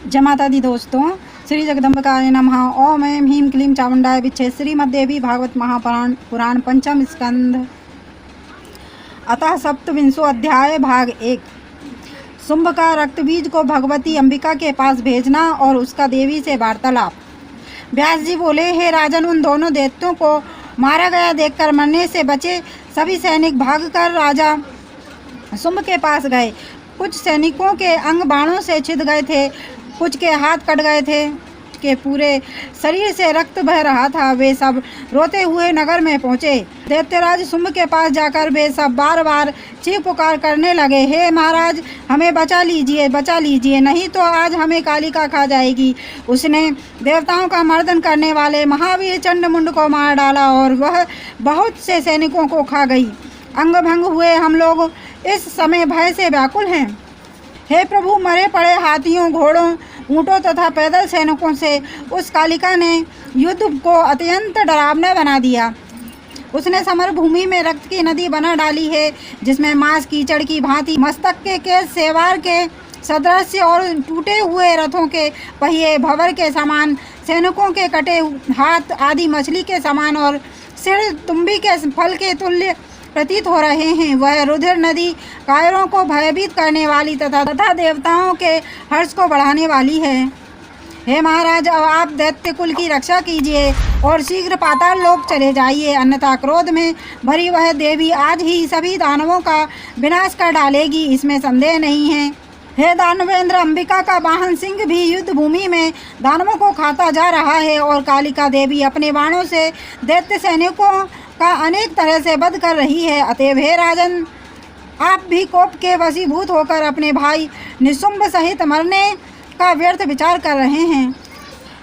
जय माता दी दोस्तों, श्री जगदम्बिकाय नमः। ओम ऐं ह्रीं क्लीं चामुंडाय विच्चे। श्रीमद्देवी भागवत महापुराण पुराण पंचम स्कंध अतः सप्तविंशो अध्याय भाग 1। शुंभ का रक्तबीज को भगवती अंबिका के पास भेजना और उसका देवी से वार्तालाप। व्यास जी बोले, हे राजन, उन दोनों दैत्यों को मारा गया देखकर मरने से बचे सभी सैनिक भागकर राजा शुंभ के पास गए। कुछ सैनिकों के अंग बाणों से छिद गए थे, कुछ के हाथ कट गए थे, के पूरे शरीर से रक्त बह रहा था। वे सब रोते हुए नगर में पहुँचे। दैत्यराज शुंभ के पास जाकर वे सब बार बार चीख पुकार करने लगे, हे महाराज, हमें बचा लीजिए, नहीं तो आज हमें कालिका खा जाएगी। उसने देवताओं का मर्दन करने वाले महावीर चंडमुंड को मार डाला और वह बहुत से सैनिकों को खा गई। अंग भंग हुए हम लोग इस समय भय से व्याकुल हैं। हे प्रभु, मरे पड़े हाथियों, घोड़ों, ऊँटों तथा पैदल सैनिकों से उस कालिका ने युद्ध को अत्यंत डरावना बना दिया। उसने समर भूमि में रक्त की नदी बना डाली है, जिसमें मांस कीचड़ की भांति मस्तक के केस सेवार के सदृश और टूटे हुए रथों के पहिए भंवर के समान, सैनिकों के कटे हाथ आदि मछली के समान और सिर तुम्बी के फल के तुल्य प्रतीत हो रहे हैं। वह रुधिर नदी कायरों को भयभीत करने वाली तथा देवताओं के हर्ष को बढ़ाने वाली है। हे महाराज, अब आप दैत्य कुल की रक्षा कीजिए और शीघ्र पाताल लोक चले जाइए, अन्यथा क्रोध में भरी वह देवी आज ही सभी दानवों का विनाश कर डालेगी, इसमें संदेह नहीं है। हे दानवेंद्र, अंबिका का वाहन सिंह भी युद्ध भूमि में दानवों को खाता जा रहा है और कालिका देवी अपने बाणों से दैत्य सैनिकों का अनेक तरह से वध कर रही है। अतएव हे राजन, आप भी कोप के वशीभूत होकर अपने भाई निशुंभ सहित मरने का व्यर्थ विचार कर रहे हैं।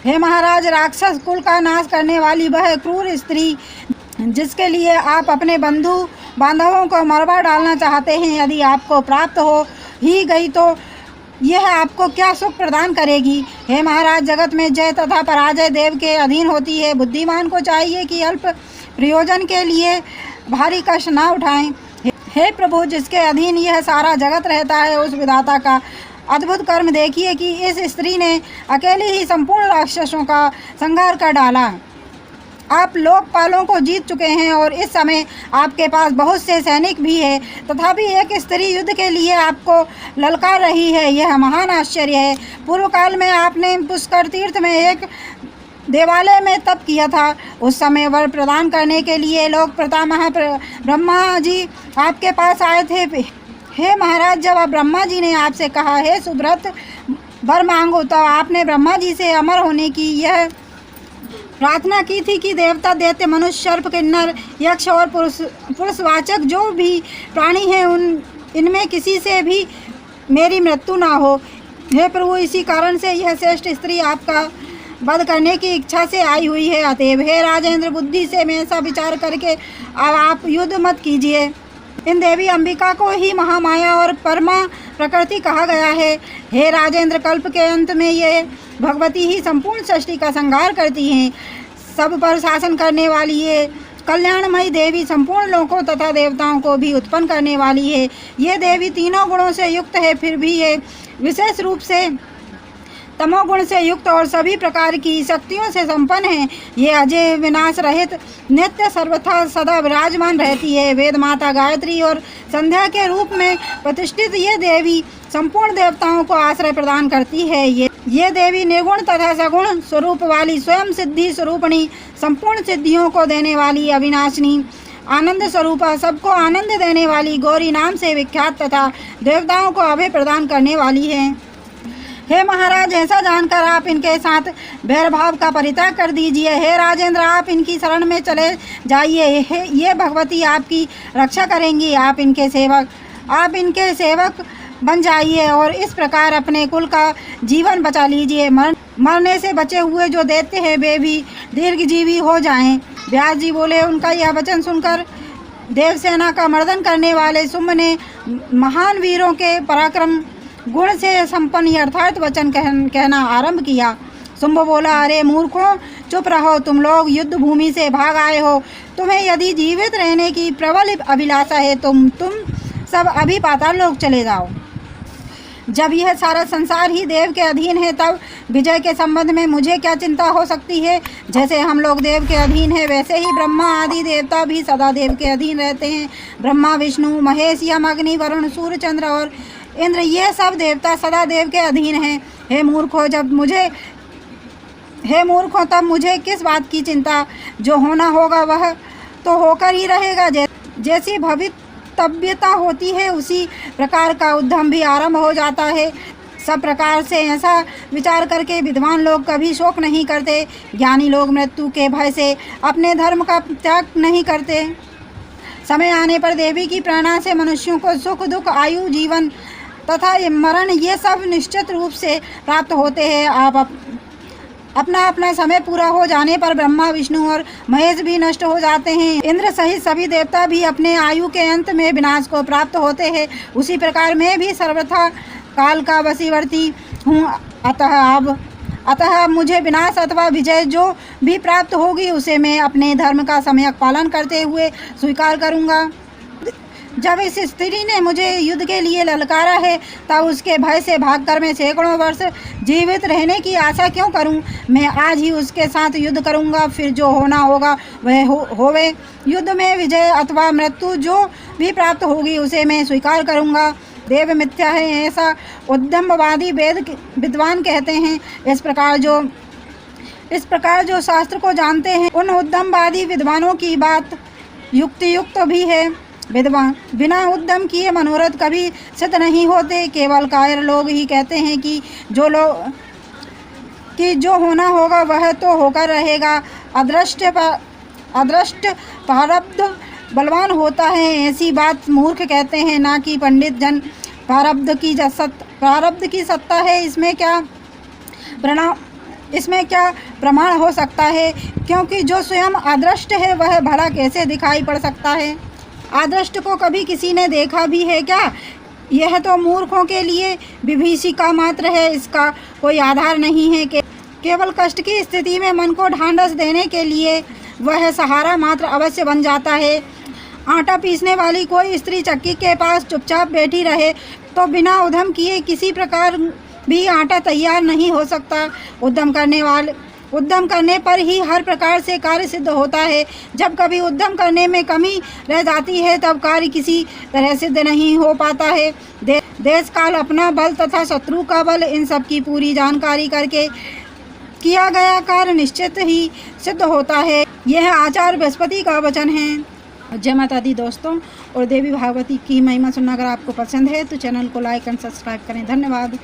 हे महाराज, राक्षस कुल का नाश करने वाली वह क्रूर स्त्री जिसके लिए आप अपने बंधु बांधवों को मरवा डालना चाहते हैं, यदि आपको प्राप्त हो ही गई तो यह आपको क्या सुख प्रदान करेगी। हे महाराज, जगत में जय तथा पराजय देव के अधीन होती है। बुद्धिमान को चाहिए कि अल्प प्रयोजन के लिए भारी कष्ट न उठाएं। हे प्रभु, जिसके अधीन यह सारा जगत रहता है, उस विधाता का अद्भुत कर्म देखिए कि इस स्त्री ने अकेले ही संपूर्ण राक्षसों का संहार कर डाला। आप लोकपालों को जीत चुके हैं और इस समय आपके पास बहुत से सैनिक भी हैं, तथापि एक स्त्री युद्ध के लिए आपको ललकार रही है। यह महान आश्चर्य है। पूर्व काल में आपने पुष्कर तीर्थ में एक देवालय में तप किया था। उस समय वर प्रदान करने के लिए लोक पितामह ब्रह्मा जी आपके पास आए थे। हे महाराज, जब ब्रह्मा जी ने आपसे कहा, हे सुब्रत, वर मांगो, तो आपने ब्रह्मा जी से अमर होने की यह प्रार्थना की थी कि देवता, दैत्य, मनुष्य, सर्प, किन्नर, यक्ष और पुरुषवाचक जो भी प्राणी हैं, इनमें किसी से भी मेरी मृत्यु ना हो। हे प्रभु, इसी कारण से यह श्रेष्ठ स्त्री आपका वध करने की इच्छा से आई हुई है। अतएव हे राजेंद्र, बुद्धि से में ऐसा विचार करके अब आप युद्ध मत कीजिए। इन देवी अंबिका को ही महामाया और परमा प्रकृति कहा गया है। हे राजेंद्र, कल्प के अंत में ये भगवती ही संपूर्ण सृष्टि का संहार करती हैं। सब पर शासन करने वाली ये कल्याणमयी देवी संपूर्ण लोकों तथा देवताओं को भी उत्पन्न करने वाली है। ये देवी तीनों गुणों से युक्त है, फिर भी ये विशेष रूप से तमोगुण से युक्त और सभी प्रकार की शक्तियों से संपन्न है। ये अजय, विनाश रहित, नित्य सर्वथा सदा विराजमान रहती है। वेद माता गायत्री और संध्या के रूप में प्रतिष्ठित ये देवी संपूर्ण देवताओं को आश्रय प्रदान करती है। ये देवी निर्गुण तथा सगुण स्वरूप वाली, स्वयं सिद्धि स्वरूपणी, संपूर्ण सिद्धियों को देने वाली, अविनाशिनी, आनंद स्वरूपा, सबको आनंद देने वाली, गौरी नाम से विख्यात तथा देवताओं को अभय प्रदान करने वाली है। हे महाराज, ऐसा जानकर आप इनके साथ भैरभाव का परित्याग कर दीजिए। हे राजेंद्र, आप इनकी शरण में चले जाइए। ये भगवती आपकी रक्षा करेंगी। आप इनके सेवक बन जाइए और इस प्रकार अपने कुल का जीवन बचा लीजिए। मरने से बचे हुए जो दैत्य हैं, वे भी दीर्घजीवी हो जाएं। व्यास जी बोले, उनका यह वचन सुनकर देवसेना का मर्दन करने वाले शुंभ ने महान वीरों के पराक्रम गुण से संपन्न यथार्थ वचन कहना आरंभ किया। शुंभ बोला, अरे मूर्खों, चुप रहो। तुम लोग युद्ध भूमि से भाग आए हो। तुम्हें यदि जीवित रहने की प्रबल अभिलाषा है, तुम सब अभी पाताल लोक चले जाओ। जब यह सारा संसार ही देव के अधीन है, तब विजय के संबंध में मुझे क्या चिंता हो सकती है। जैसे हम लोग देव के अधीन हैं, वैसे ही ब्रह्मा आदि देवता भी सदा देव के अधीन रहते हैं। ब्रह्मा, विष्णु, महेश, यम, अग्नि, वरुण, सूर्य, चंद्र और इंद्र, ये सब देवता सदा देव के अधीन हैं। हे मूर्खों, तब मुझे किस बात की चिंता। जो होना होगा वह तो होकर ही रहेगा। जैसी भवितव्यता होती है, उसी प्रकार का उद्यम भी आरंभ हो जाता है। सब प्रकार से ऐसा विचार करके विद्वान लोग कभी शोक नहीं करते। ज्ञानी लोग मृत्यु के भय से अपने धर्म का त्याग नहीं करते। समय आने पर देवी की प्रेरणा से मनुष्यों को सुख, दुख, आयु, जीवन तथा मरण ये सब निश्चित रूप से प्राप्त होते हैं। आप अपना अपना समय पूरा हो जाने पर ब्रह्मा, विष्णु और महेश भी नष्ट हो जाते हैं। इंद्र सहित सभी देवता भी अपने आयु के अंत में विनाश को प्राप्त होते हैं। उसी प्रकार मैं भी सर्वथा काल का वशीवर्ती हूँ। अतः मुझे विनाश अथवा विजय जो भी प्राप्त होगी, उसे मैं अपने धर्म का सम्यक पालन करते हुए स्वीकार करूँगा। जब इस स्त्री ने मुझे युद्ध के लिए ललकारा है, तब उसके भय से भागकर मैं सैकड़ों वर्ष जीवित रहने की आशा क्यों करूं। मैं आज ही उसके साथ युद्ध करूंगा, फिर जो होना होगा वह होवे। युद्ध में विजय अथवा मृत्यु जो भी प्राप्त होगी, उसे मैं स्वीकार करूंगा। देव मिथ्या है, ऐसा उद्दम्भवादी विद्वान कहते हैं। इस प्रकार जो शास्त्र को जानते हैं, उन उद्दम्भवादी विद्वानों की बात युक्तियुक्त भी है। विद्वान बिना उद्यम किए मनोरथ कभी सिद्ध नहीं होते। केवल कायर लोग ही कहते हैं कि जो होना होगा वह तो होकर रहेगा। अदृष्ट प्रारब्ध बलवान होता है, ऐसी बात मूर्ख कहते हैं, ना कि पंडित जन। प्रारब्ध की सत्ता है, इसमें क्या प्रमाण हो सकता है, क्योंकि जो स्वयं अदृष्ट है वह भला कैसे दिखाई पड़ सकता है। अदृष्ट को कभी किसी ने देखा भी है क्या? यह तो मूर्खों के लिए विभीषिका मात्र है, इसका कोई आधार नहीं है। केवल कष्ट की स्थिति में मन को ढांढस देने के लिए वह सहारा मात्र अवश्य बन जाता है। आटा पीसने वाली कोई स्त्री चक्की के पास चुपचाप बैठी रहे तो बिना उद्यम किए किसी प्रकार भी आटा तैयार नहीं हो सकता। उद्यम करने पर ही हर प्रकार से कार्य सिद्ध होता है। जब कभी उद्यम करने में कमी रह जाती है, तब कार्य किसी तरह सिद्ध नहीं हो पाता है। देश काल, अपना बल तथा शत्रु का बल, इन सब की पूरी जानकारी करके किया गया कार्य निश्चित ही सिद्ध होता है। यह आचार्य बृहस्पति का वचन है। जय माता दी दोस्तों, और देवी भागवती की महिमा सुनना अगर आपको पसंद है तो चैनल को लाइक एंड सब्सक्राइब करें। धन्यवाद।